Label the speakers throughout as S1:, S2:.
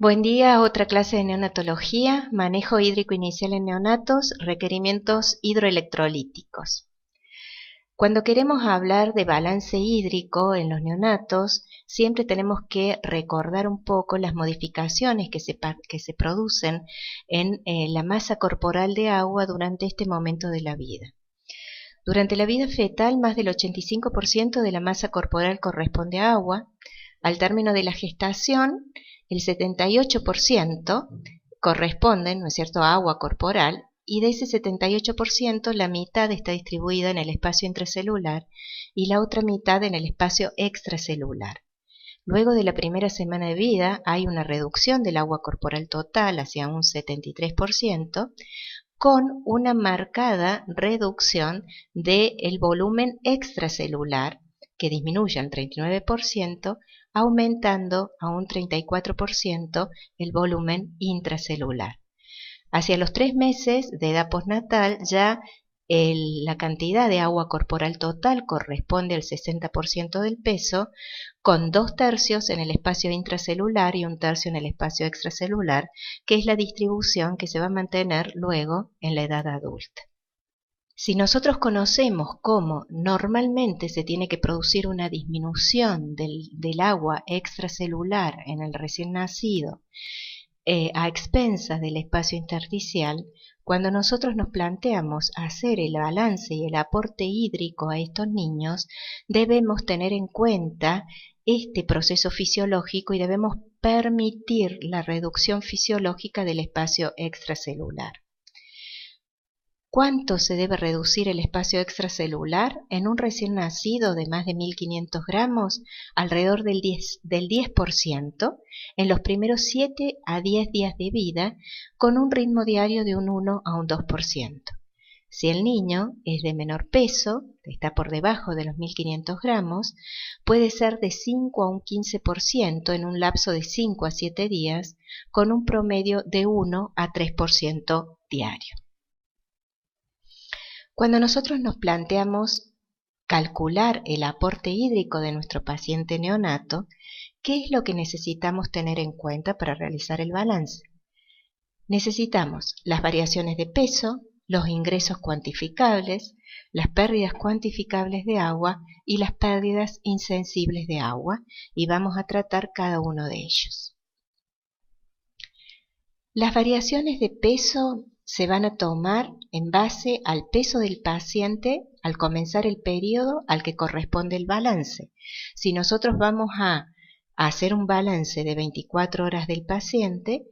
S1: Buen día, otra clase de neonatología, manejo hídrico inicial en neonatos, requerimientos hidroelectrolíticos. Cuando queremos hablar de balance hídrico en los neonatos, siempre tenemos que recordar un poco las modificaciones que se producen en la masa corporal de agua durante este momento de la vida. Durante la vida fetal, más del 85% de la masa corporal corresponde a agua. Al término de la gestación, el 78% corresponden, ¿no es cierto?, a agua corporal, y de ese 78% la mitad está distribuida en el espacio intracelular y la otra mitad en el espacio extracelular. Luego de la primera semana de vida hay una reducción del agua corporal total hacia un 73%, con una marcada reducción del volumen extracelular, que disminuye al 39%, aumentando a un 34% el volumen intracelular. Hacia los 3 meses de edad postnatal ya la cantidad de agua corporal total corresponde al 60% del peso, con 2/3 en el espacio intracelular y 1/3 en el espacio extracelular, que es la distribución que se va a mantener luego en la edad adulta. Si nosotros conocemos cómo normalmente se tiene que producir una disminución del agua extracelular en el recién nacido a expensas del espacio intersticial, cuando nosotros nos planteamos hacer el balance y el aporte hídrico a estos niños, debemos tener en cuenta este proceso fisiológico y debemos permitir la reducción fisiológica del espacio extracelular. ¿Cuánto se debe reducir el espacio extracelular? En un recién nacido de más de 1500 gramos, alrededor del 10% en los primeros 7 a 10 días de vida, con un ritmo diario de un 1 a un 2%. Si el niño es de menor peso, está por debajo de los 1500 gramos, puede ser de 5 a un 15% en un lapso de 5 a 7 días, con un promedio de 1 a 3% diario. Cuando nosotros nos planteamos calcular el aporte hídrico de nuestro paciente neonato, ¿qué es lo que necesitamos tener en cuenta para realizar el balance? Necesitamos las variaciones de peso, los ingresos cuantificables, las pérdidas cuantificables de agua y las pérdidas insensibles de agua, y vamos a tratar cada uno de ellos. Las variaciones de peso se van a tomar en base al peso del paciente al comenzar el periodo al que corresponde el balance. Si nosotros vamos a hacer un balance de 24 horas del paciente,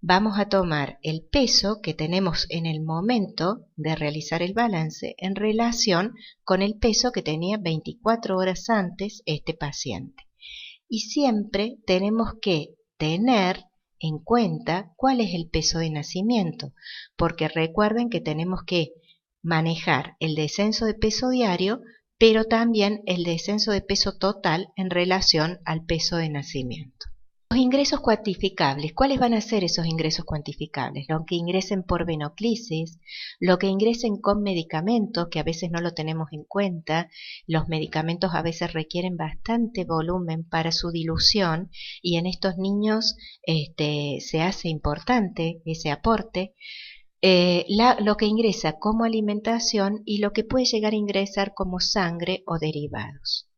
S1: vamos a tomar el peso que tenemos en el momento de realizar el balance en relación con el peso que tenía 24 horas antes este paciente. Y siempre tenemos que tener en cuenta cuál es el peso de nacimiento, porque recuerden que tenemos que manejar el descenso de peso diario, pero también el descenso de peso total en relación al peso de nacimiento. Los ingresos cuantificables, ¿cuáles van a ser esos ingresos cuantificables? Lo que ingresen por venoclisis, lo que ingresen con medicamentos, que a veces no lo tenemos en cuenta. Los medicamentos a veces requieren bastante volumen para su dilución y en estos niños se hace importante ese aporte. Lo que ingresa como alimentación y lo que puede llegar a ingresar como sangre o derivados.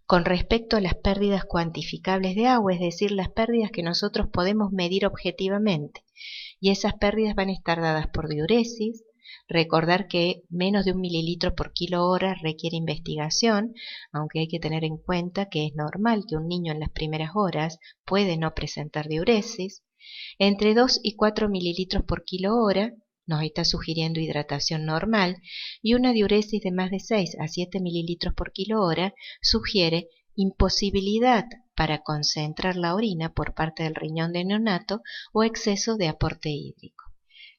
S1: Con respecto a las pérdidas cuantificables de agua, es decir, las pérdidas que nosotros podemos medir objetivamente, y esas pérdidas van a estar dadas por diuresis. Recordar que menos de 1 mililitro por kilo hora requiere investigación, aunque hay que tener en cuenta que es normal que un niño en las primeras horas puede no presentar diuresis. Entre 2 y 4 mililitros por kilo hora nos está sugiriendo hidratación normal, y una diuresis de más de 6 a 7 mililitros por kilo hora sugiere imposibilidad para concentrar la orina por parte del riñón de neonato o exceso de aporte hídrico.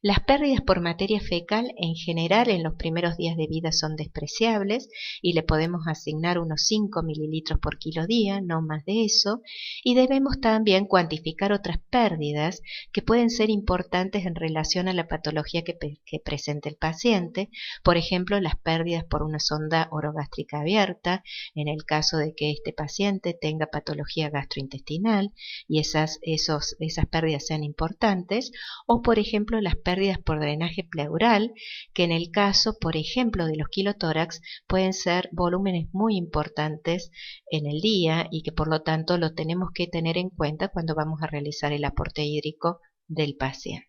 S1: Las pérdidas por materia fecal en general en los primeros días de vida son despreciables y le podemos asignar unos 5 mililitros por kilo día, no más de eso, y debemos también cuantificar otras pérdidas que pueden ser importantes en relación a la patología que presente el paciente, por ejemplo, las pérdidas por una sonda orogástrica abierta, en el caso de que este paciente tenga patología gastrointestinal y esas pérdidas sean importantes, o por ejemplo las pérdidas por drenaje pleural, que en el caso, por ejemplo, de los quilotórax pueden ser volúmenes muy importantes en el día y que por lo tanto lo tenemos que tener en cuenta cuando vamos a realizar el aporte hídrico del paciente.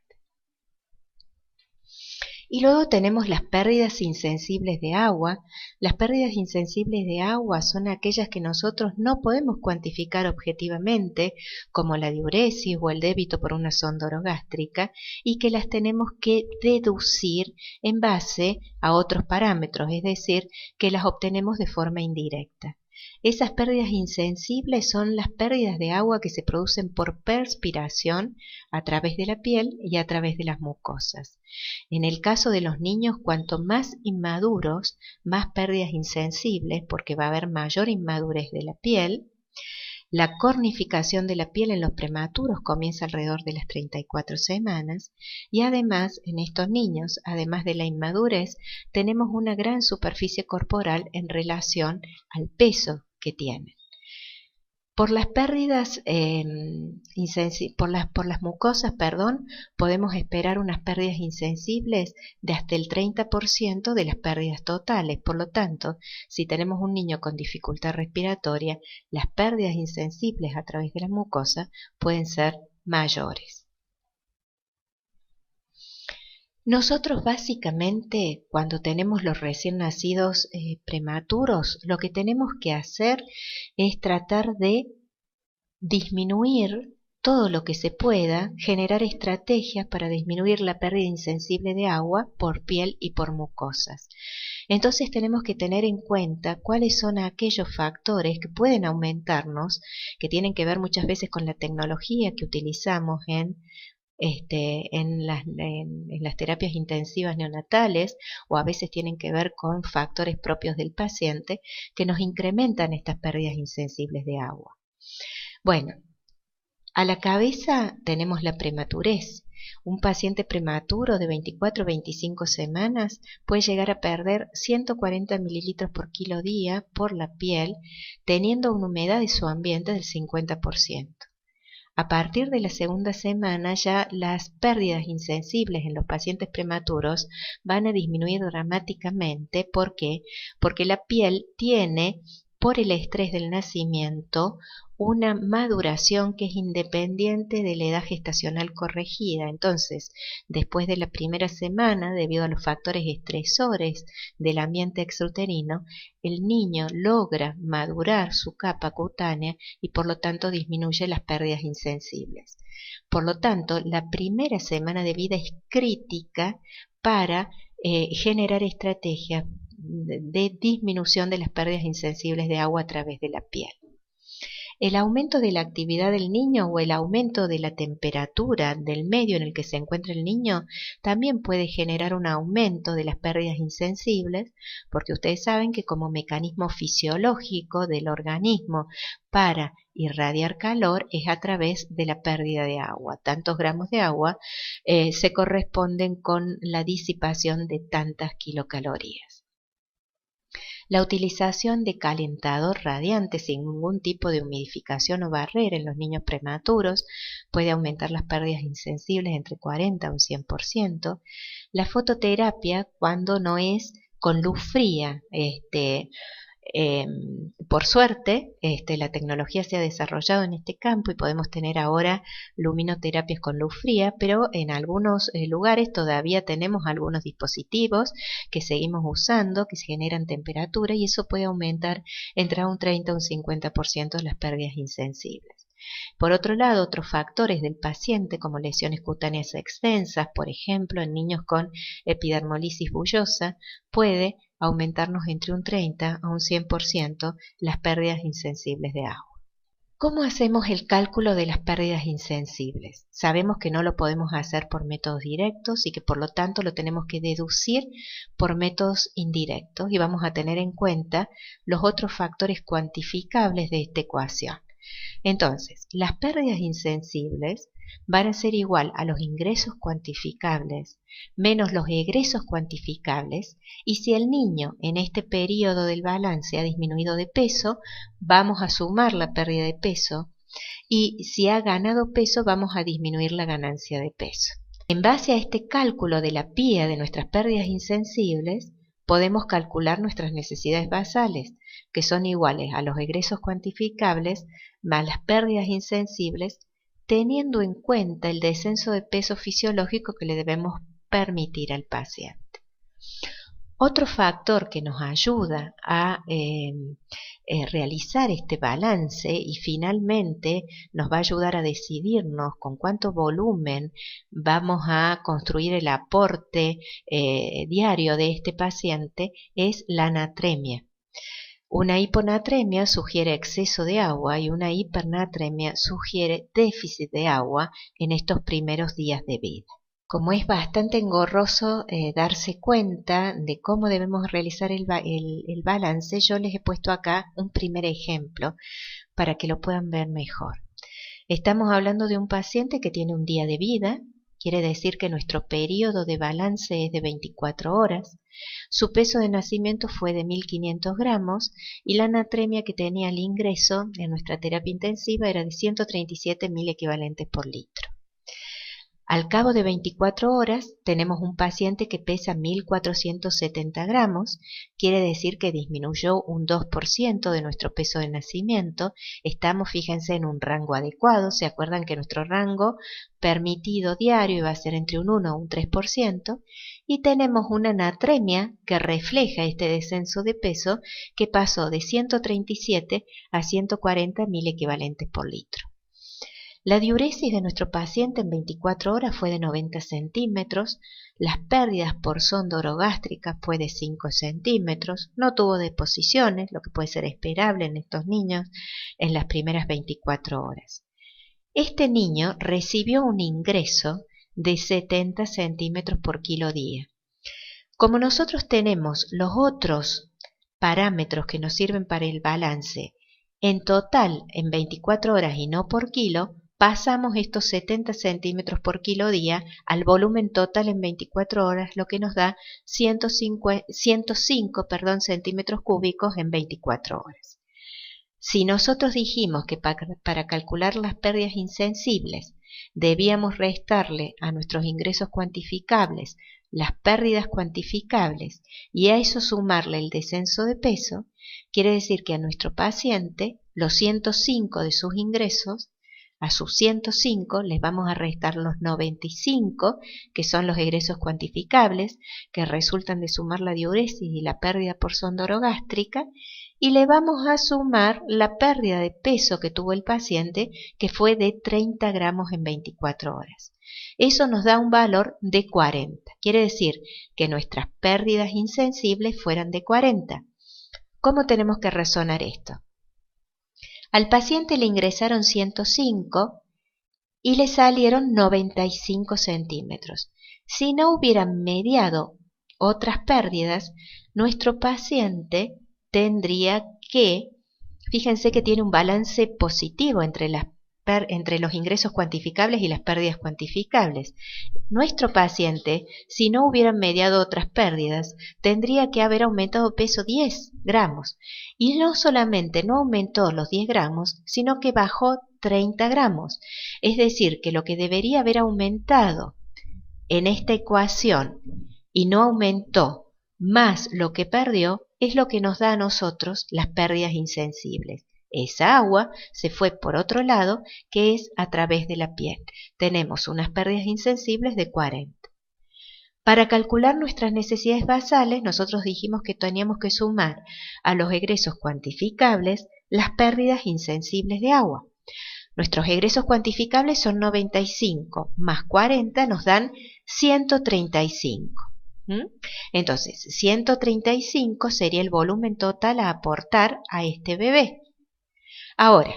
S1: Y luego tenemos las pérdidas insensibles de agua. Las pérdidas insensibles de agua son aquellas que nosotros no podemos cuantificar objetivamente, como la diuresis o el débito por una sonda orogástrica, y que las tenemos que deducir en base a otros parámetros, es decir, que las obtenemos de forma indirecta. Esas pérdidas insensibles son las pérdidas de agua que se producen por perspiración a través de la piel y a través de las mucosas. En el caso de los niños, cuanto más inmaduros, más pérdidas insensibles, porque va a haber mayor inmadurez de la piel. La cornificación de la piel en los prematuros comienza alrededor de las 34 semanas y además en estos niños, además de la inmadurez, tenemos una gran superficie corporal en relación al peso que tienen. Por las pérdidas, por las mucosas, podemos esperar unas pérdidas insensibles de hasta el 30% de las pérdidas totales. Por lo tanto, si tenemos un niño con dificultad respiratoria, las pérdidas insensibles a través de la mucosa pueden ser mayores. Nosotros básicamente cuando tenemos los recién nacidos prematuros, lo que tenemos que hacer es tratar de disminuir todo lo que se pueda, generar estrategias para disminuir la pérdida insensible de agua por piel y por mucosas. Entonces tenemos que tener en cuenta cuáles son aquellos factores que pueden aumentarnos, que tienen que ver muchas veces con la tecnología que utilizamos en las terapias intensivas neonatales, o a veces tienen que ver con factores propios del paciente que nos incrementan estas pérdidas insensibles de agua. Bueno, a la cabeza tenemos la prematurez. Un paciente prematuro de 24 o 25 semanas puede llegar a perder 140 mililitros por kilo día por la piel, teniendo una humedad de su ambiente del 50%. A partir de la segunda semana ya las pérdidas insensibles en los pacientes prematuros van a disminuir dramáticamente. ¿Por qué? Porque la piel tiene, por el estrés del nacimiento, una maduración que es independiente de la edad gestacional corregida. Entonces, después de la primera semana, debido a los factores estresores del ambiente extrauterino, el niño logra madurar su capa cutánea y por lo tanto disminuye las pérdidas insensibles. Por lo tanto, la primera semana de vida es crítica para generar estrategias de disminución de las pérdidas insensibles de agua a través de la piel. El aumento de la actividad del niño o el aumento de la temperatura del medio en el que se encuentra el niño también puede generar un aumento de las pérdidas insensibles, porque ustedes saben que como mecanismo fisiológico del organismo para irradiar calor es a través de la pérdida de agua. Tantos gramos de agua se corresponden con la disipación de tantas kilocalorías. La utilización de calentador radiante sin ningún tipo de humidificación o barrera en los niños prematuros puede aumentar las pérdidas insensibles entre 40 a un 100%. La fototerapia, cuando no es con luz fría, por suerte, la tecnología se ha desarrollado en este campo y podemos tener ahora luminoterapias con luz fría, pero en algunos lugares todavía tenemos algunos dispositivos que seguimos usando, que generan temperatura y eso puede aumentar entre un 30 a un 50% las pérdidas insensibles. Por otro lado, otros factores del paciente como lesiones cutáneas extensas, por ejemplo, en niños con epidermolisis bullosa, puede aumentarnos entre un 30 a un 100% las pérdidas insensibles de agua. ¿Cómo hacemos el cálculo de las pérdidas insensibles? Sabemos que no lo podemos hacer por métodos directos y que por lo tanto lo tenemos que deducir por métodos indirectos y vamos a tener en cuenta los otros factores cuantificables de esta ecuación. Entonces, las pérdidas insensibles van a ser igual a los ingresos cuantificables menos los egresos cuantificables, y si el niño en este periodo del balance ha disminuido de peso, vamos a sumar la pérdida de peso, y si ha ganado peso, vamos a disminuir la ganancia de peso. En base a este cálculo de la PIA de nuestras pérdidas insensibles, podemos calcular nuestras necesidades basales, que son iguales a los egresos cuantificables más las pérdidas insensibles, teniendo en cuenta el descenso de peso fisiológico que le debemos permitir al paciente. Otro factor que nos ayuda a realizar este balance y finalmente nos va a ayudar a decidirnos con cuánto volumen vamos a construir el aporte diario de este paciente es la natremia. Una hiponatremia sugiere exceso de agua y una hipernatremia sugiere déficit de agua en estos primeros días de vida. Como es bastante engorroso darse cuenta de cómo debemos realizar el balance, yo les he puesto acá un primer ejemplo para que lo puedan ver mejor. Estamos hablando de un paciente que tiene un día de vida, quiere decir que nuestro periodo de balance es de 24 horas, su peso de nacimiento fue de 1500 gramos y la natremia que tenía al ingreso en nuestra terapia intensiva era de 137.000 equivalentes por litro. Al cabo de 24 horas tenemos un paciente que pesa 1470 gramos, quiere decir que disminuyó un 2% de nuestro peso de nacimiento. Estamos, fíjense, en un rango adecuado. ¿Se acuerdan que nuestro rango permitido diario iba a ser entre un 1 o un 3%? Y tenemos una natremia que refleja este descenso de peso que pasó de 137 a 140.000 equivalentes por litro. La diuresis de nuestro paciente en 24 horas fue de 90 centímetros, las pérdidas por sonda orogástrica fue de 5 centímetros, no tuvo deposiciones, lo que puede ser esperable en estos niños en las primeras 24 horas. Este niño recibió un ingreso de 70 centímetros por kilo día. Como nosotros tenemos los otros parámetros que nos sirven para el balance, en total en 24 horas y no por kilo, pasamos estos 70 centímetros por kilo día al volumen total en 24 horas, lo que nos da 105 centímetros cúbicos en 24 horas. Si nosotros dijimos que para calcular las pérdidas insensibles debíamos restarle a nuestros ingresos cuantificables las pérdidas cuantificables y a eso sumarle el descenso de peso, quiere decir que a nuestro paciente los 105 de sus ingresos, a sus 105 les vamos a restar los 95, que son los egresos cuantificables, que resultan de sumar la diuresis y la pérdida por sonda orogástrica, y le vamos a sumar la pérdida de peso que tuvo el paciente, que fue de 30 gramos en 24 horas. Eso nos da un valor de 40. Quiere decir que nuestras pérdidas insensibles fueran de 40. ¿Cómo tenemos que razonar esto? Al paciente le ingresaron 105 y le salieron 95 centímetros. Si no hubieran mediado otras pérdidas, nuestro paciente tendría que, fíjense que tiene un balance positivo entre los ingresos cuantificables y las pérdidas cuantificables. Nuestro paciente, si no hubieran mediado otras pérdidas, tendría que haber aumentado peso 10 gramos. Y no solamente no aumentó los 10 gramos, sino que bajó 30 gramos. Es decir, que lo que debería haber aumentado en esta ecuación y no aumentó más lo que perdió, es lo que nos da a nosotros las pérdidas insensibles. Esa agua se fue por otro lado, que es a través de la piel. Tenemos unas pérdidas insensibles de 40. Para calcular nuestras necesidades basales, nosotros dijimos que teníamos que sumar a los egresos cuantificables las pérdidas insensibles de agua. Nuestros egresos cuantificables son 95, más 40 nos dan 135. Entonces, 135 sería el volumen total a aportar a este bebé. Ahora,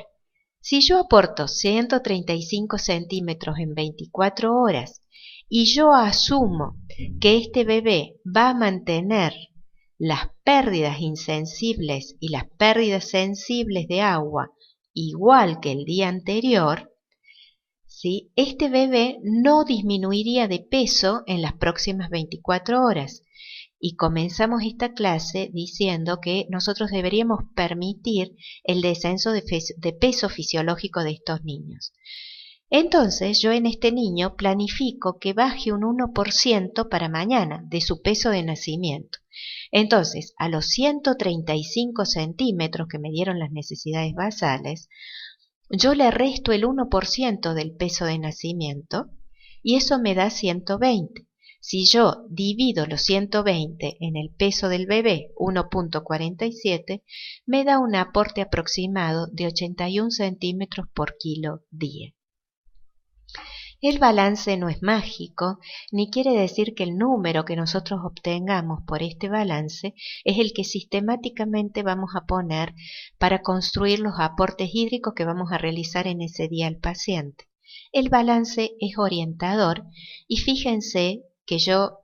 S1: Si yo aporto 135 centímetros en 24 horas y yo asumo que este bebé va a mantener las pérdidas insensibles y las pérdidas sensibles de agua igual que el día anterior, ¿sí? Este bebé no disminuiría de peso en las próximas 24 horas. Y comenzamos esta clase diciendo que nosotros deberíamos permitir el descenso de peso fisiológico de estos niños. Entonces yo en este niño planifico que baje un 1% para mañana de su peso de nacimiento. Entonces, a los 135 centímetros que me dieron las necesidades basales, yo le resto el 1% del peso de nacimiento y eso me da 120. Si yo divido los 120 en el peso del bebé, 1,47, me da un aporte aproximado de 81 centímetros por kilo día. El balance no es mágico, ni quiere decir que el número que nosotros obtengamos por este balance es el que sistemáticamente vamos a poner para construir los aportes hídricos que vamos a realizar en ese día al paciente. El balance es orientador y fíjense que yo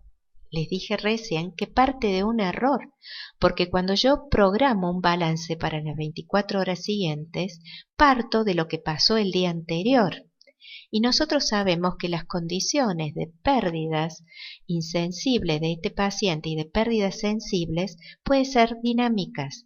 S1: les dije recién que parte de un error, porque cuando yo programo un balance para las 24 horas siguientes, parto de lo que pasó el día anterior. Y nosotros sabemos que las condiciones de pérdidas insensibles de este paciente y de pérdidas sensibles pueden ser dinámicas.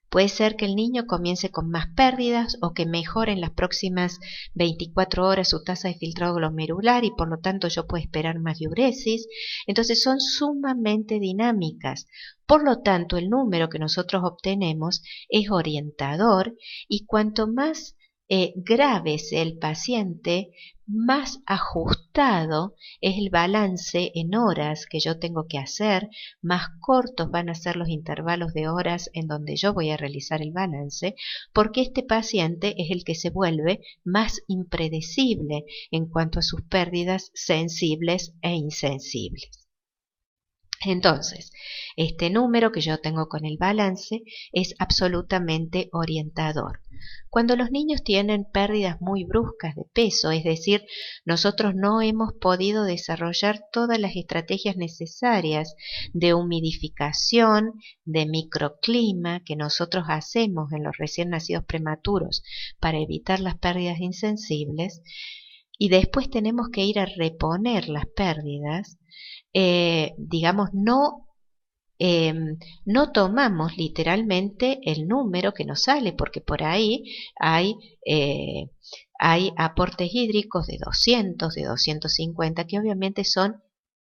S1: Puede ser que el niño comience con más pérdidas o que mejore en las próximas 24 horas su tasa de filtrado glomerular y por lo tanto yo puedo esperar más diuresis. Entonces son sumamente dinámicas. Por lo tanto, el número que nosotros obtenemos es orientador y cuanto más grave sea el paciente, más ajustado es el balance en horas que yo tengo que hacer, más cortos van a ser los intervalos de horas en donde yo voy a realizar el balance, porque este paciente es el que se vuelve más impredecible en cuanto a sus pérdidas sensibles e insensibles. Entonces, este número que yo tengo con el balance es absolutamente orientador. Cuando los niños tienen pérdidas muy bruscas de peso, es decir, nosotros no hemos podido desarrollar todas las estrategias necesarias de humidificación, de microclima que nosotros hacemos en los recién nacidos prematuros para evitar las pérdidas insensibles, y después tenemos que ir a reponer las pérdidas, digamos, no tomamos literalmente el número que nos sale, porque por ahí hay aportes hídricos de 200, de 250, que obviamente son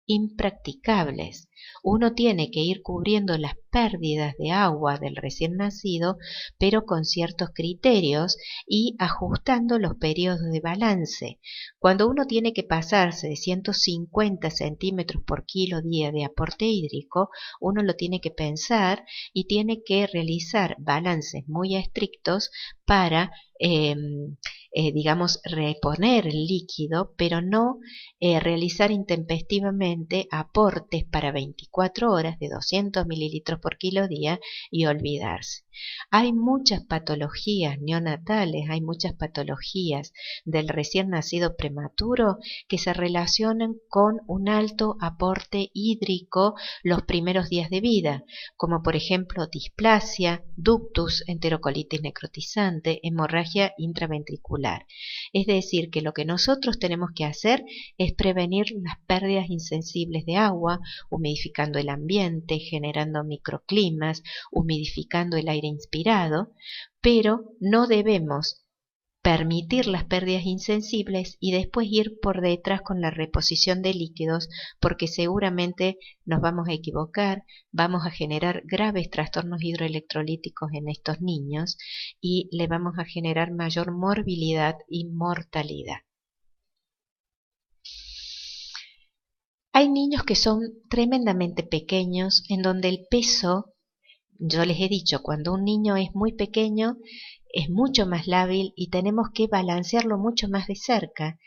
S1: impracticables. Uno tiene que ir cubriendo las pérdidas de agua del recién nacido, pero con ciertos criterios y ajustando los periodos de balance. Cuando uno tiene que pasarse de 150 centímetros por kilo día de aporte hídrico, uno lo tiene que pensar y tiene que realizar balances muy estrictos para digamos, reponer el líquido, pero no realizar intempestivamente aportes para 24 horas de 200 mililitros por kilo día y olvidarse. Hay muchas patologías neonatales, hay muchas patologías del recién nacido prematuro que se relacionan con un alto aporte hídrico los primeros días de vida, como por ejemplo displasia, ductus, enterocolitis necrotizante, hemorragia intraventricular. Es decir, que lo que nosotros tenemos que hacer es prevenir las pérdidas insensibles de agua, humidificando el ambiente, generando microclimas, humidificando el aire inspirado, pero no debemos permitir las pérdidas insensibles y después ir por detrás con la reposición de líquidos, porque seguramente nos vamos a equivocar, vamos a generar graves trastornos hidroelectrolíticos en estos niños y le vamos a generar mayor morbilidad y mortalidad. Hay niños que son tremendamente pequeños, en donde el peso, yo les he dicho, cuando un niño es muy pequeño, es mucho más lábil y tenemos que balancearlo mucho más de cerca.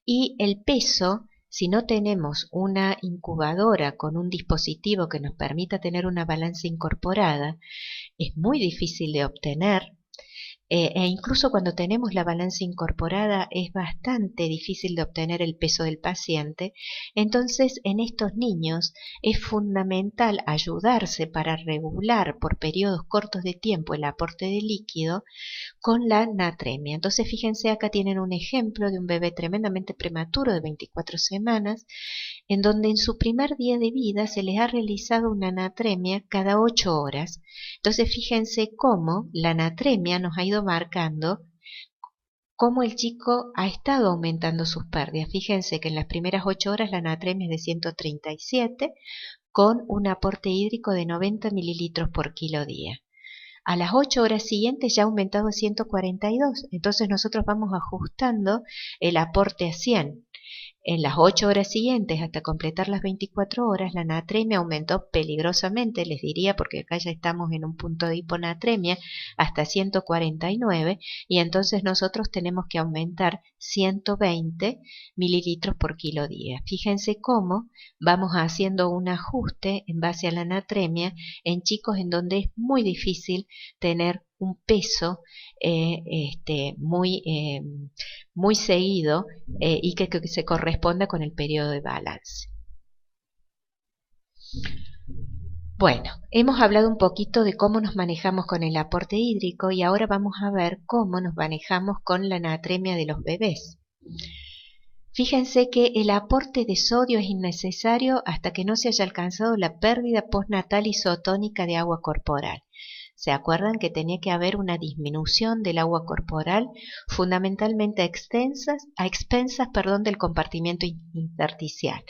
S1: Y el peso, si no tenemos una incubadora con un dispositivo que nos permita tener una balanza incorporada, es muy difícil de obtener. e incluso cuando tenemos la balanza incorporada es bastante difícil de obtener el peso del paciente. Entonces, en estos niños es fundamental ayudarse para regular por periodos cortos de tiempo el aporte de líquido con la natremia. Entonces, fíjense, acá tienen un ejemplo de un bebé tremendamente prematuro de 24 semanas, en donde en su primer día de vida se les ha realizado una natremia cada 8 horas. Entonces, fíjense cómo la natremia nos ha ido marcando cómo el chico ha estado aumentando sus pérdidas. Fíjense que en las primeras 8 horas la natremia es de 137, con un aporte hídrico de 90 mililitros por kilo día. A las 8 horas siguientes ya ha aumentado a 142, entonces nosotros vamos ajustando el aporte a 100. En las 8 horas siguientes, hasta completar las 24 horas, la natremia aumentó peligrosamente, les diría, porque acá ya estamos en un punto de hiponatremia, hasta 149, y entonces nosotros tenemos que aumentar 120 mililitros por kilo día. Fíjense cómo vamos haciendo un ajuste en base a la natremia en chicos en donde es muy difícil tener un peso muy seguido y que se corresponda con el periodo de balance. Bueno, hemos hablado un poquito de cómo nos manejamos con el aporte hídrico y ahora vamos a ver cómo nos manejamos con la natremia de los bebés. Fíjense que el aporte de sodio es innecesario hasta que no se haya alcanzado la pérdida postnatal isotónica de agua corporal. ¿Se acuerdan que tenía que haber una disminución del agua corporal, fundamentalmente a expensas del compartimiento intersticial?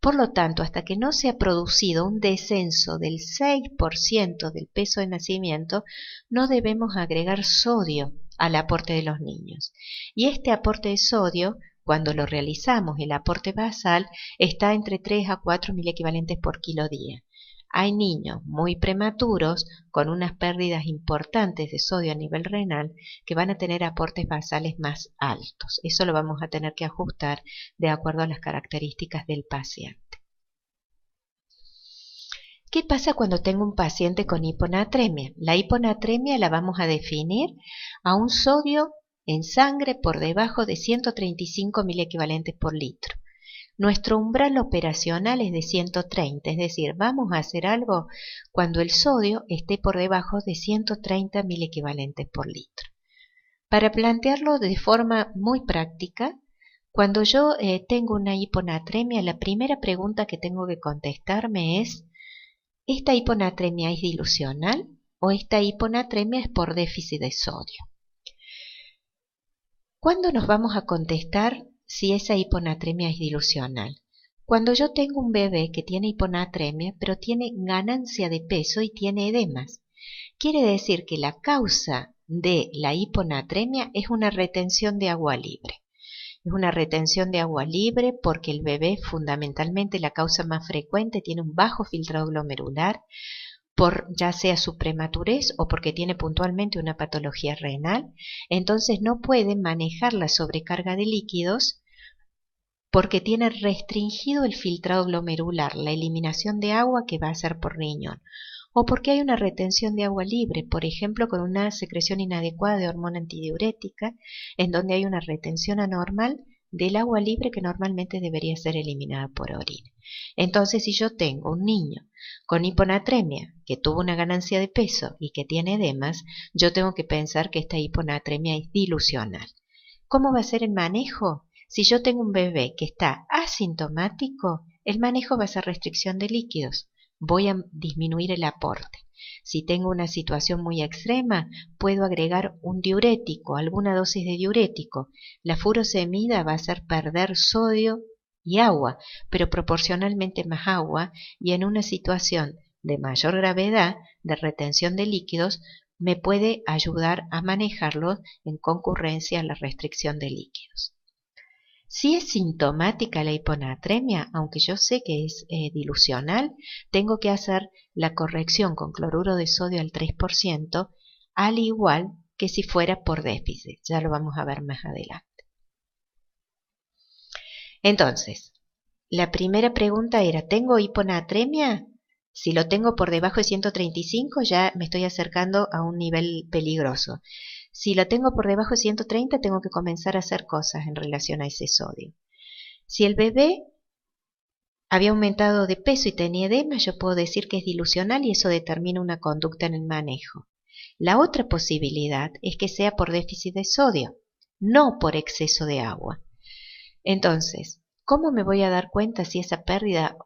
S1: Por lo tanto, hasta que no se ha producido un descenso del 6% del peso de nacimiento, no debemos agregar sodio al aporte de los niños. Y este aporte de sodio, cuando lo realizamos, el aporte basal, está entre 3 a 4 milequivalentes por kilo día. Hay niños muy prematuros con unas pérdidas importantes de sodio a nivel renal que van a tener aportes basales más altos. Eso lo vamos a tener que ajustar de acuerdo a las características del paciente. ¿Qué pasa cuando tengo un paciente con hiponatremia? La hiponatremia la vamos a definir a un sodio en sangre por debajo de 135 milequivalentes por litro. Nuestro umbral operacional es de 130, es decir, vamos a hacer algo cuando el sodio esté por debajo de 130 milequivalentes por litro. Para plantearlo de forma muy práctica, cuando yo tengo una hiponatremia, la primera pregunta que tengo que contestarme es: ¿esta hiponatremia es dilucional o esta hiponatremia es por déficit de sodio? ¿Cuándo nos vamos a contestar si esa hiponatremia es dilucional? Cuando yo tengo un bebé que tiene hiponatremia, pero tiene ganancia de peso y tiene edemas. Quiere decir que la causa de la hiponatremia es una retención de agua libre. Es una retención de agua libre porque el bebé, fundamentalmente la causa más frecuente, tiene un bajo filtrado glomerular, por ya sea su prematurez o porque tiene puntualmente una patología renal. Entonces no puede manejar la sobrecarga de líquidos porque tiene restringido el filtrado glomerular, la eliminación de agua que va a hacer por riñón, o porque hay una retención de agua libre, por ejemplo con una secreción inadecuada de hormona antidiurética, en donde hay una retención anormal del agua libre que normalmente debería ser eliminada por orina. Entonces, si yo tengo un niño con hiponatremia que tuvo una ganancia de peso y que tiene edemas, yo tengo que pensar que esta hiponatremia es dilucional. ¿Cómo va a ser el manejo? Si yo tengo un bebé que está asintomático, el manejo va a ser restricción de líquidos. Voy a disminuir el aporte. Si tengo una situación muy extrema, puedo agregar un diurético, alguna dosis de diurético. La furosemida va a hacer perder sodio y agua, pero proporcionalmente más agua, y en una situación de mayor gravedad, de retención de líquidos, me puede ayudar a manejarlo en concurrencia a la restricción de líquidos. Si es sintomática la hiponatremia, aunque yo sé que es dilucional, tengo que hacer la corrección con cloruro de sodio al 3%, al igual que si fuera por déficit. Ya lo vamos a ver más adelante. Entonces, la primera pregunta era: ¿tengo hiponatremia? Si lo tengo por debajo de 135, ya me estoy acercando a un nivel peligroso. Si lo tengo por debajo de 130, tengo que comenzar a hacer cosas en relación a ese sodio. Si el bebé había aumentado de peso y tenía edema, yo puedo decir que es dilucional y eso determina una conducta en el manejo. La otra posibilidad es que sea por déficit de sodio, no por exceso de agua. Entonces, ¿cómo me voy a dar cuenta si esa pérdida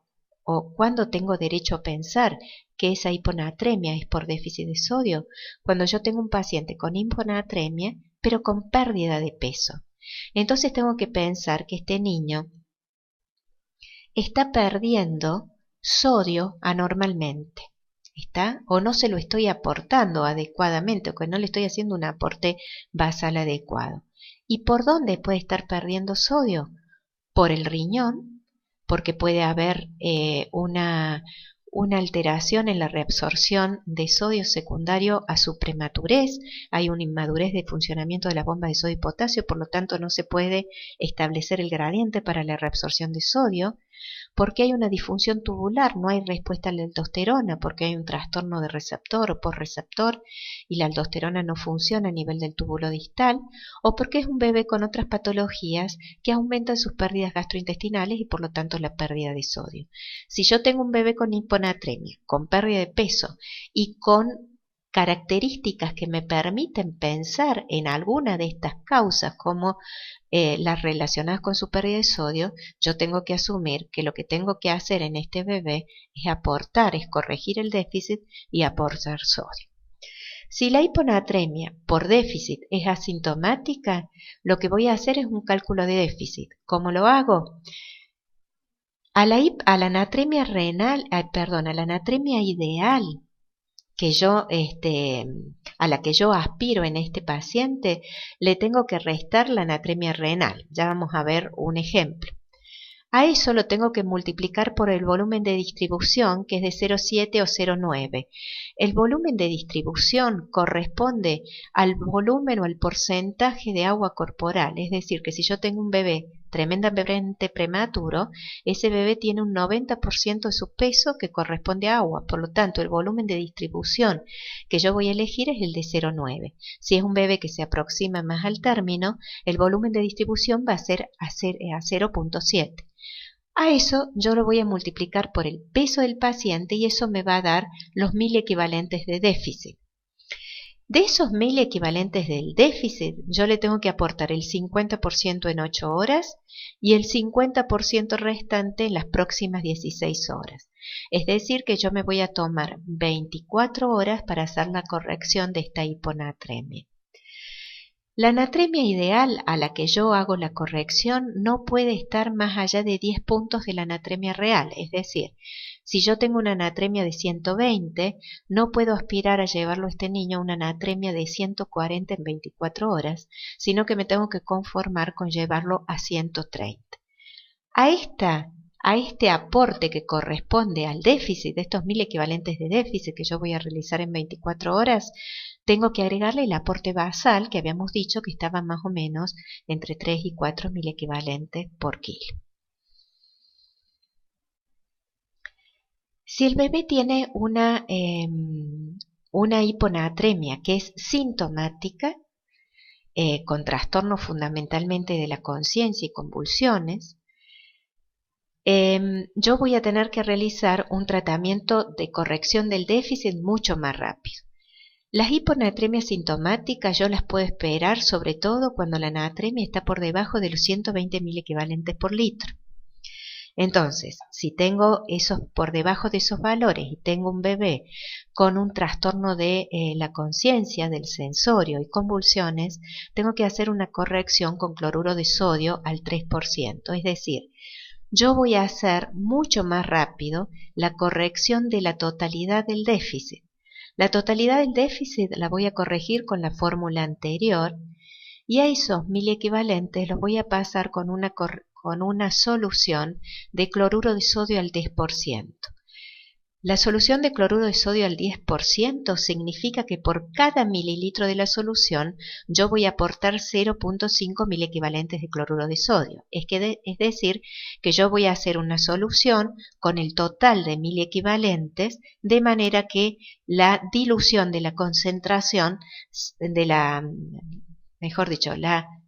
S1: o cuándo tengo derecho a pensar que esa hiponatremia es por déficit de sodio? Cuando yo tengo un paciente con hiponatremia, pero con pérdida de peso. Entonces tengo que pensar que este niño está perdiendo sodio anormalmente. ¿Está? O no se lo estoy aportando adecuadamente, o que no le estoy haciendo un aporte basal adecuado. ¿Y por dónde puede estar perdiendo sodio? Por el riñón, porque puede haber una alteración en la reabsorción de sodio secundario a su prematurez, hay una inmadurez de funcionamiento de las bombas de sodio y potasio, por lo tanto no se puede establecer el gradiente para la reabsorción de sodio, porque hay una disfunción tubular, no hay respuesta a la aldosterona, porque hay un trastorno de receptor o posreceptor y la aldosterona no funciona a nivel del túbulo distal, o porque es un bebé con otras patologías que aumentan sus pérdidas gastrointestinales y por lo tanto la pérdida de sodio. Si yo tengo un bebé con hiponatremia, con pérdida de peso y con características que me permiten pensar en alguna de estas causas como las relacionadas con su pérdida de sodio, yo tengo que asumir que lo que tengo que hacer en este bebé es aportar, es corregir el déficit y aportar sodio. Si la hiponatremia por déficit es asintomática, lo que voy a hacer es un cálculo de déficit. ¿Cómo lo hago? A la anatremia renal, a la anatremia ideal que yo, a la que yo aspiro en este paciente, le tengo que restar la anatremia renal. Ya vamos a ver un ejemplo. A eso lo tengo que multiplicar por el volumen de distribución, que es de 0,7 o 0,9. El volumen de distribución corresponde al volumen o al porcentaje de agua corporal. Es decir, que si yo tengo un bebé tremendamente prematuro, ese bebé tiene un 90% de su peso que corresponde a agua. Por lo tanto, el volumen de distribución que yo voy a elegir es el de 0,9. Si es un bebé que se aproxima más al término, el volumen de distribución va a ser a 0,7. A eso yo lo voy a multiplicar por el peso del paciente y eso me va a dar los 1000 equivalentes de déficit. De esos 1000 equivalentes del déficit, yo le tengo que aportar el 50% en 8 horas y el 50% restante en las próximas 16 horas. Es decir, que yo me voy a tomar 24 horas para hacer la corrección de esta hiponatremia. La anatremia ideal a la que yo hago la corrección no puede estar más allá de 10 puntos de la anatremia real, es decir, si yo tengo una anatremia de 120, no puedo aspirar a llevarlo a este niño a una anatremia de 140 en 24 horas, sino que me tengo que conformar con llevarlo a 130. A este aporte que corresponde al déficit de estos 1000 equivalentes de déficit que yo voy a realizar en 24 horas, tengo que agregarle el aporte basal que habíamos dicho que estaba más o menos entre 3 y 4 mil equivalentes por kilo. Si el bebé tiene una hiponatremia que es sintomática, con trastorno fundamentalmente de la conciencia y convulsiones, yo voy a tener que realizar un tratamiento de corrección del déficit mucho más rápido. Las hiponatremias sintomáticas yo las puedo esperar sobre todo cuando la anatremia está por debajo de los 120 mil equivalentes por litro. Entonces, si tengo esos por debajo de esos valores y tengo un bebé con un trastorno de la conciencia, del sensorio y convulsiones, tengo que hacer una corrección con cloruro de sodio al 3%, es decir, yo voy a hacer mucho más rápido la corrección de la totalidad del déficit. La totalidad del déficit la voy a corregir con la fórmula anterior y a esos 1000 equivalentes los voy a pasar con una solución de cloruro de sodio al 10%. La solución de cloruro de sodio al 10% significa que por cada mililitro de la solución yo voy a aportar 0,5 milequivalentes de cloruro de sodio. Es decir, que yo voy a hacer una solución con el total de milequivalentes, de manera que la dilución de la concentración la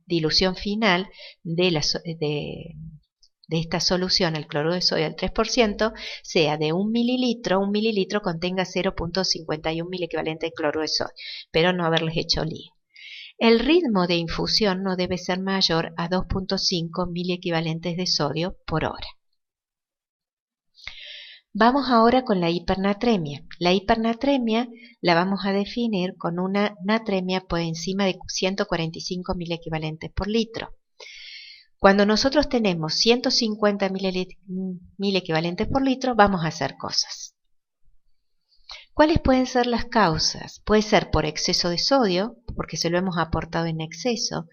S1: dilución final de esta solución, el cloruro de sodio al 3%, sea de 1 mililitro contenga 0,51 milequivalentes de cloruro de sodio, pero no haberles hecho lío. El ritmo de infusión no debe ser mayor a 2,5 milequivalentes de sodio por hora. Vamos ahora con la hipernatremia. La hipernatremia la vamos a definir con una natremia por encima de 145 milequivalentes por litro. Cuando nosotros tenemos 150 milequivalentes por litro, vamos a hacer cosas. ¿Cuáles pueden ser las causas? Puede ser por exceso de sodio, porque se lo hemos aportado en exceso,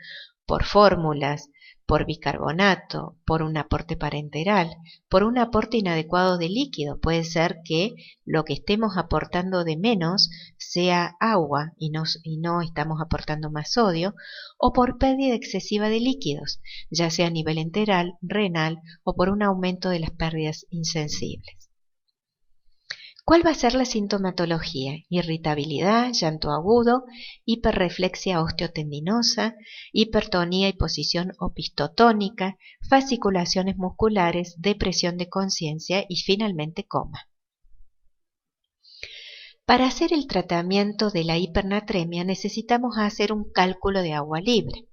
S1: por fórmulas, por bicarbonato, por un aporte parenteral, por un aporte inadecuado de líquido. Puede ser que lo que estemos aportando de menos sea agua y no estamos aportando más sodio, o por pérdida excesiva de líquidos, ya sea a nivel enteral, renal o por un aumento de las pérdidas insensibles. ¿Cuál va a ser la sintomatología? Irritabilidad, llanto agudo, hiperreflexia osteotendinosa, hipertonía y posición opistotónica, fasciculaciones musculares, depresión de conciencia y finalmente coma. Para hacer el tratamiento de la hipernatremia necesitamos hacer un cálculo de agua libre.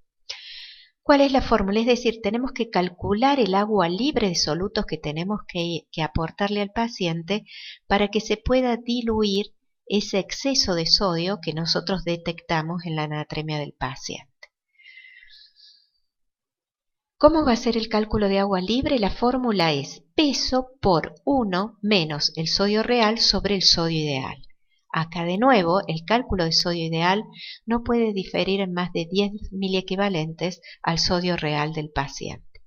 S1: ¿Cuál es la fórmula? Es decir, tenemos que calcular el agua libre de solutos que tenemos que aportarle al paciente para que se pueda diluir ese exceso de sodio que nosotros detectamos en la natremia del paciente. ¿Cómo va a ser el cálculo de agua libre? La fórmula es peso por 1 menos el sodio real sobre el sodio ideal. Acá de nuevo, el cálculo de sodio ideal no puede diferir en más de 10 miliequivalentes al sodio real del paciente.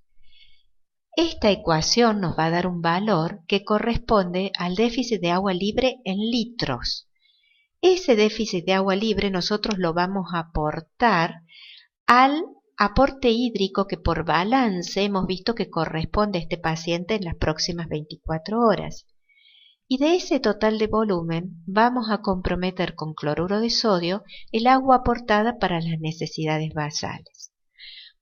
S1: Esta ecuación nos va a dar un valor que corresponde al déficit de agua libre en litros. Ese déficit de agua libre nosotros lo vamos a aportar al aporte hídrico que por balance hemos visto que corresponde a este paciente en las próximas 24 horas. Y de ese total de volumen vamos a comprometer con cloruro de sodio el agua aportada para las necesidades basales.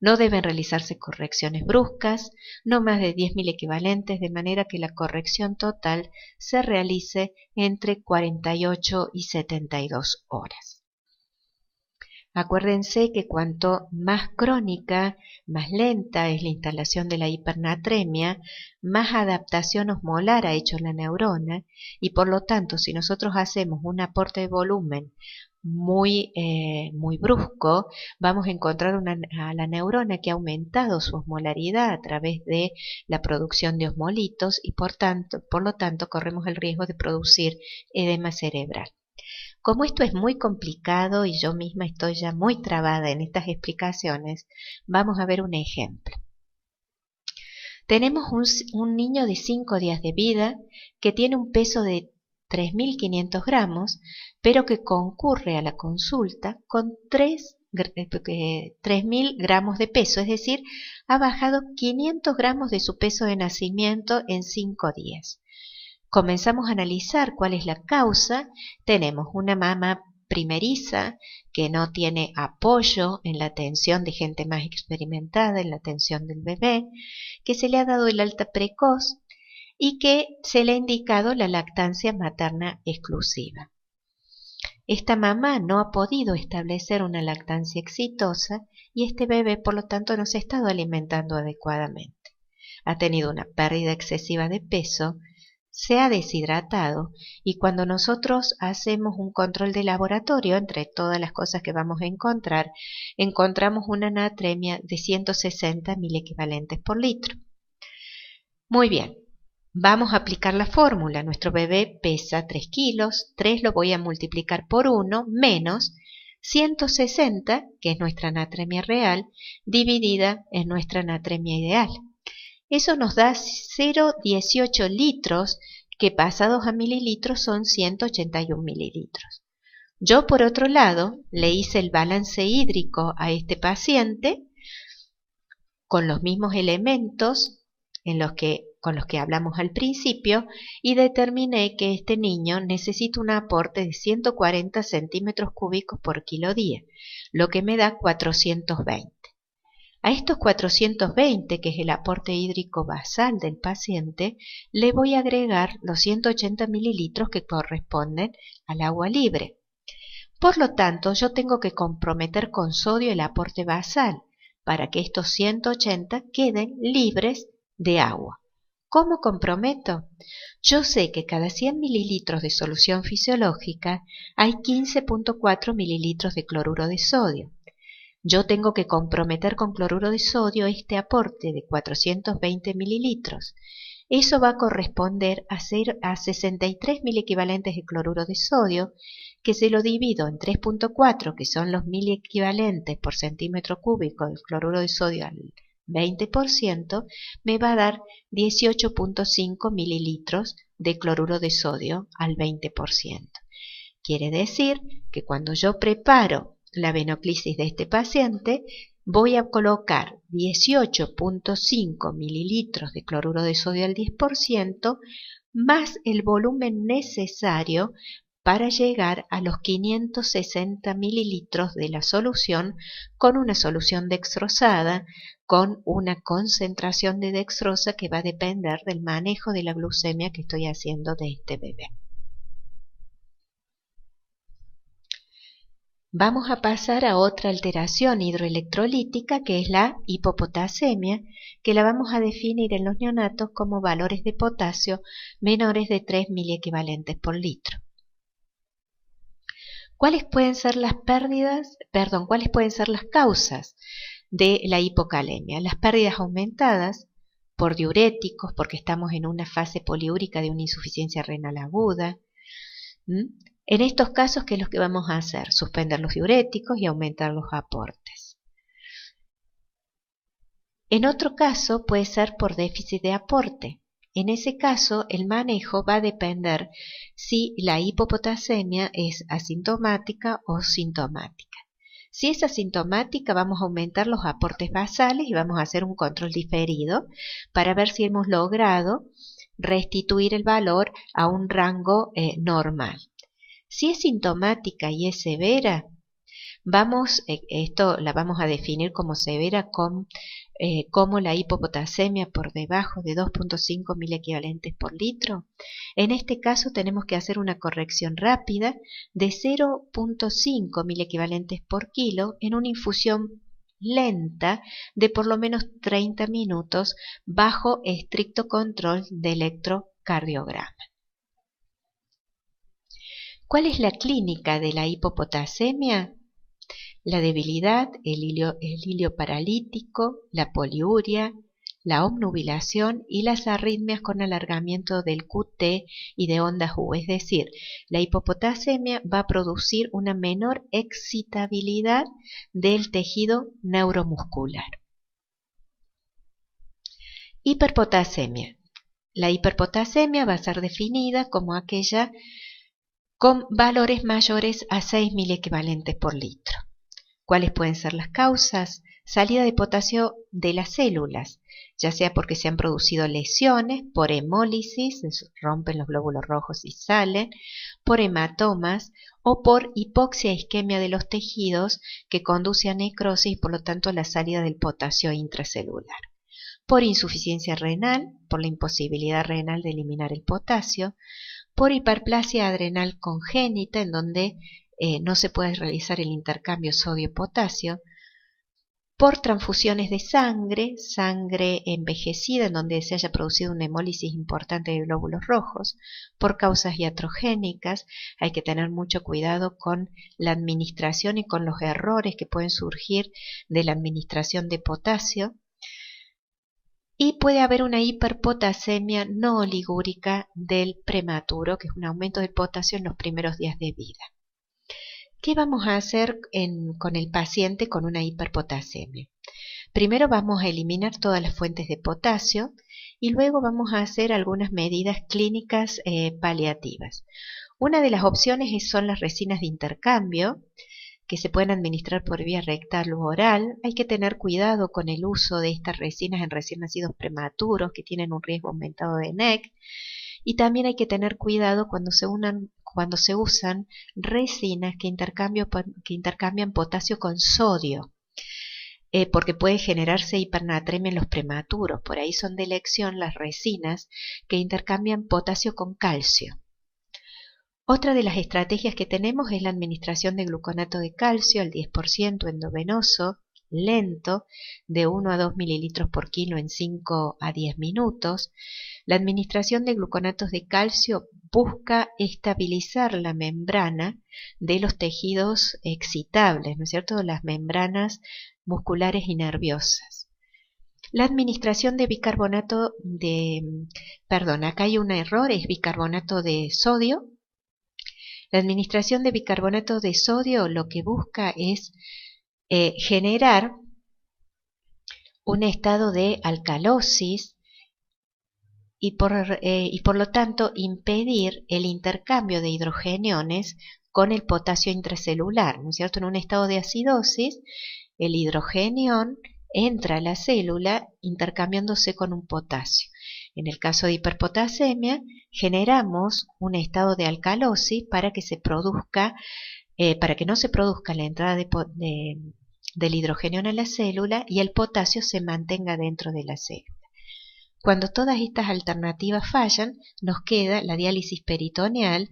S1: No deben realizarse correcciones bruscas, no más de 10 milequivalentes, de manera que la corrección total se realice entre 48 y 72 horas. Acuérdense que cuanto más crónica, más lenta es la instalación de la hipernatremia, más adaptación osmolar ha hecho la neurona y por lo tanto si nosotros hacemos un aporte de volumen muy brusco, vamos a encontrar a la neurona que ha aumentado su osmolaridad a través de la producción de osmolitos y por lo tanto corremos el riesgo de producir edema cerebral. Como esto es muy complicado y yo misma estoy ya muy trabada en estas explicaciones, vamos a ver un ejemplo. Tenemos un niño de 5 días de vida que tiene un peso de 3.500 gramos, pero que concurre a la consulta con 3.000 gramos de peso, es decir, ha bajado 500 gramos de su peso de nacimiento en 5 días. Comenzamos a analizar cuál es la causa. Tenemos una mama primeriza que no tiene apoyo en la atención de gente más experimentada en la atención del bebé, que se le ha dado el alta precoz y que se le ha indicado la lactancia materna exclusiva. Esta mamá no ha podido establecer una lactancia exitosa y este bebé por lo tanto no se ha estado alimentando adecuadamente. Ha tenido una pérdida excesiva de peso, se ha deshidratado y cuando nosotros hacemos un control de laboratorio, entre todas las cosas que vamos a encontrar, encontramos una natremia de 160 milequivalentes por litro. Muy bien, vamos a aplicar la fórmula. Nuestro bebé pesa 3 kilos, 3 lo voy a multiplicar por 1 menos 160, que es nuestra natremia real, dividida en nuestra natremia ideal. Eso nos da 0,18 litros, que pasados a mililitros son 181 mililitros. Yo, por otro lado, le hice el balance hídrico a este paciente con los mismos elementos con los que hablamos al principio y determiné que este niño necesita un aporte de 140 centímetros cúbicos por kilo día, lo que me da 420. A estos 420, que es el aporte hídrico basal del paciente, le voy a agregar los 180 mililitros que corresponden al agua libre. Por lo tanto, yo tengo que comprometer con sodio el aporte basal para que estos 180 queden libres de agua. ¿Cómo comprometo? Yo sé que cada 100 mililitros de solución fisiológica hay 15.4 mililitros de cloruro de sodio. Yo tengo que comprometer con cloruro de sodio este aporte de 420 mililitros. Eso va a corresponder a 63 miliequivalentes de cloruro de sodio, que se lo divido en 3.4, que son los miliequivalentes por centímetro cúbico del cloruro de sodio al 20%, me va a dar 18.5 mililitros de cloruro de sodio al 20%. Quiere decir que cuando yo preparo la venoclisis de este paciente, voy a colocar 18.5 mililitros de cloruro de sodio al 10% más el volumen necesario para llegar a los 560 mililitros de la solución con una solución dextrosada, con una concentración de dextrosa que va a depender del manejo de la glucemia que estoy haciendo de este bebé. Vamos a pasar a otra alteración hidroelectrolítica que es la hipopotasemia, que la vamos a definir en los neonatos como valores de potasio menores de 3 miliequivalentes por litro. ¿Cuáles pueden ser las causas de la hipocalemia? Las pérdidas aumentadas por diuréticos, porque estamos en una fase poliúrica de una insuficiencia renal aguda. En estos casos, ¿qué es lo que vamos a hacer? Suspender los diuréticos y aumentar los aportes. En otro caso puede ser por déficit de aporte. En ese caso, el manejo va a depender si la hipopotasemia es asintomática o sintomática. Si es asintomática, vamos a aumentar los aportes basales y vamos a hacer un control diferido para ver si hemos logrado restituir el valor a un rango normal. Si es sintomática y es severa, esto la vamos a definir como severa como la hipopotasemia por debajo de 2.5 miliequivalentes por litro. En este caso tenemos que hacer una corrección rápida de 0.5 miliequivalentes por kilo en una infusión lenta de por lo menos 30 minutos bajo estricto control de electrocardiograma. ¿Cuál es la clínica de la hipopotasemia? La debilidad, el hilio paralítico, la poliuria, la obnubilación y las arritmias con alargamiento del QT y de ondas U. Es decir, la hipopotasemia va a producir una menor excitabilidad del tejido neuromuscular. Hiperpotasemia. La hiperpotasemia va a ser definida como aquella con valores mayores a 6 miliequivalentes por litro. ¿Cuáles pueden ser las causas? Salida de potasio de las células, ya sea porque se han producido lesiones, por hemólisis, se rompen los glóbulos rojos y salen, por hematomas o por hipoxia e isquemia de los tejidos que conduce a necrosis y por lo tanto a la salida del potasio intracelular. Por insuficiencia renal, por la imposibilidad renal de eliminar el potasio, por hiperplasia adrenal congénita, en donde no se puede realizar el intercambio sodio-potasio, por transfusiones de sangre envejecida, en donde se haya producido una hemólisis importante de glóbulos rojos, por causas iatrogénicas. Hay que tener mucho cuidado con la administración y con los errores que pueden surgir de la administración de potasio. Y puede haber una hiperpotasemia no oligúrica del prematuro, que es un aumento del potasio en los primeros días de vida. ¿Qué vamos a hacer con el paciente con una hiperpotasemia? Primero vamos a eliminar todas las fuentes de potasio y luego vamos a hacer algunas medidas clínicas paliativas. Una de las opciones son las resinas de intercambio, que se pueden administrar por vía rectal u oral. Hay que tener cuidado con el uso de estas resinas en recién nacidos prematuros que tienen un riesgo aumentado de NEC. Y también hay que tener cuidado cuando se usan resinas que intercambian potasio con sodio, porque puede generarse hipernatremia en los prematuros. Por ahí son de elección las resinas que intercambian potasio con calcio. Otra de las estrategias que tenemos es la administración de gluconato de calcio al 10% endovenoso, lento, de 1 a 2 mililitros por kilo en 5 a 10 minutos. La administración de gluconatos de calcio busca estabilizar la membrana de los tejidos excitables, ¿no es cierto?, las membranas musculares y nerviosas. La administración de bicarbonato acá hay un error, es bicarbonato de sodio. La administración de bicarbonato de sodio lo que busca es generar un estado de alcalosis y por lo tanto impedir el intercambio de hidrogeniones con el potasio intracelular, ¿no es cierto? En un estado de acidosis, el hidrogenión entra a la célula intercambiándose con un potasio. En el caso de hiperpotasemia, generamos un estado de alcalosis para que no se produzca la entrada del hidrogenión a la célula y el potasio se mantenga dentro de la célula. Cuando todas estas alternativas fallan, nos queda la diálisis peritoneal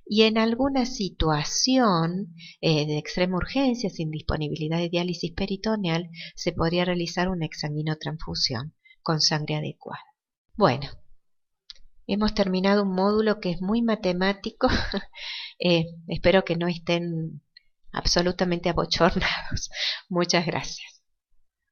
S1: y en alguna situación de extrema urgencia, sin disponibilidad de diálisis peritoneal, se podría realizar una examinotransfusión con sangre adecuada. Bueno, hemos terminado un módulo que es muy matemático. Espero que no estén absolutamente abochornados. Muchas gracias.